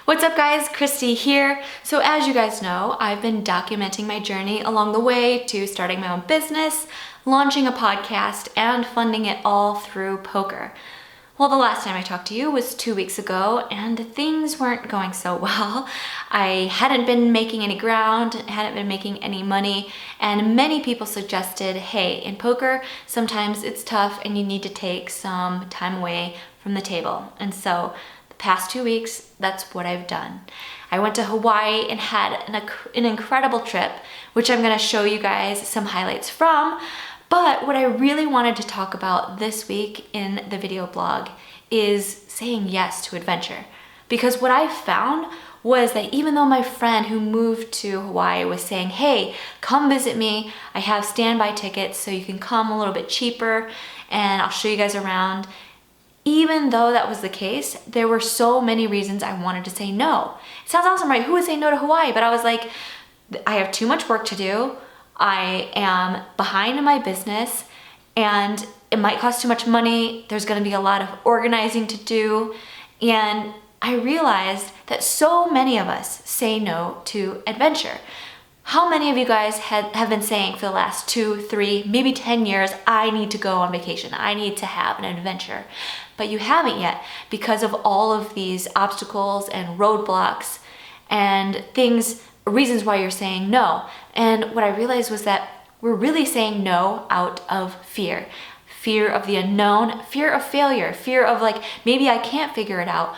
What's up guys, Kristy here. So as you guys know, I've been documenting my journey along the way to starting my own business, launching a podcast, and funding it all through poker. Well, the last time I talked to you was 2 weeks ago and things weren't going so well. I hadn't been making any ground, hadn't been making any money, and many people suggested, hey, in poker, sometimes it's tough and you need to take some time away from the table. And so the past 2 weeks, that's what I've done. I went to Hawaii and had an incredible trip, which I'm gonna show you guys some highlights from. But what I really wanted to talk about this week in the video blog is saying yes to adventure. Because what I found was that even though my friend who moved to Hawaii was saying, hey, come visit me, I have standby tickets so you can come a little bit cheaper and I'll show you guys around. Even though that was the case, there were so many reasons I wanted to say no. It sounds awesome, right? Who would say no to Hawaii? But I was like, I have too much work to do. I am behind in my business and it might cost too much money. There's gonna be a lot of organizing to do. And I realized that so many of us say no to adventure. How many of you guys have been saying for the last 2, 3, maybe 10 years, I need to go on vacation. I need to have an adventure. But you haven't yet because of all of these obstacles and roadblocks and reasons why you're saying no. And what I realized was that we're really saying no out of fear. Fear of the unknown, fear of failure, fear of like, maybe I can't figure it out.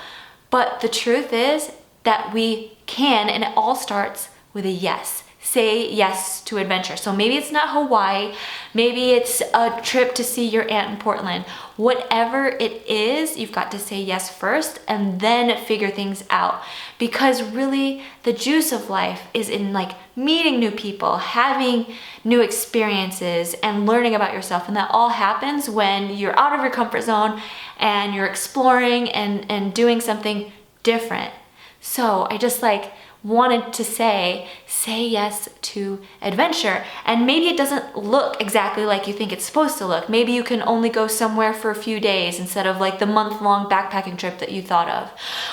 But the truth is that we can, and it all starts with a yes. Say yes to adventure. So maybe it's not Hawaii, maybe it's a trip to see your aunt in Portland. Whatever it is, you've got to say yes first and then figure things out. Because really the juice of life is in like meeting new people, having new experiences and learning about yourself. And that all happens when you're out of your comfort zone and you're exploring and doing something different. So I just wanted to say yes to adventure. And maybe it doesn't look exactly like you think it's supposed to look. Maybe you can only go somewhere for a few days instead of like the month-long backpacking trip that you thought of.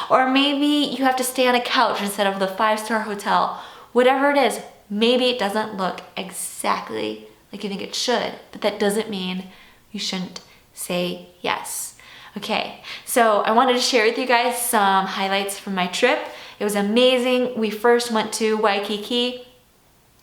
Or maybe you have to stay on a couch instead of the 5-star hotel. Whatever it is, maybe it doesn't look exactly like you think it should, but that doesn't mean you shouldn't say yes. Okay, so I wanted to share with you guys some highlights from my trip. It was amazing. We first went to Waikiki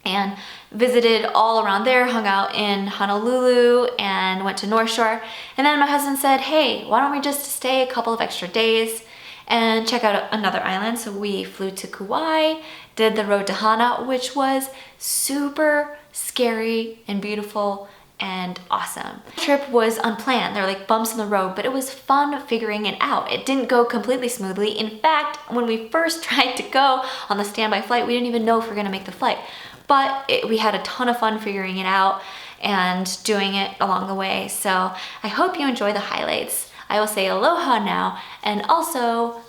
and visited all around there, hung out in Honolulu and went to North Shore. And then my husband said, hey, why don't we just stay a couple of extra days and check out another island? So we flew to Kauai, did the road to Hana, which was super scary and beautiful and awesome. The trip was unplanned. There were like bumps in the road, but it was fun figuring it out. It didn't go completely smoothly. In fact, when we first tried to go on the standby flight, we didn't even know if we were gonna make the flight. But we had a ton of fun figuring it out and doing it along the way. So I hope you enjoy the highlights. I will say aloha now, and also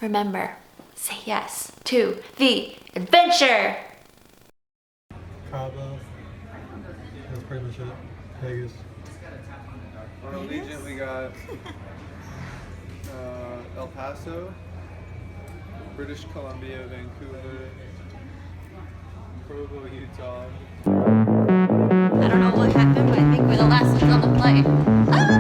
remember, say yes to the adventure. Cabo. That's pretty much it. Vegas. On Allegiant we got El Paso, British Columbia, Vancouver, Provo, Utah. I don't know what happened, but I think we're the last ones on the flight. Ah!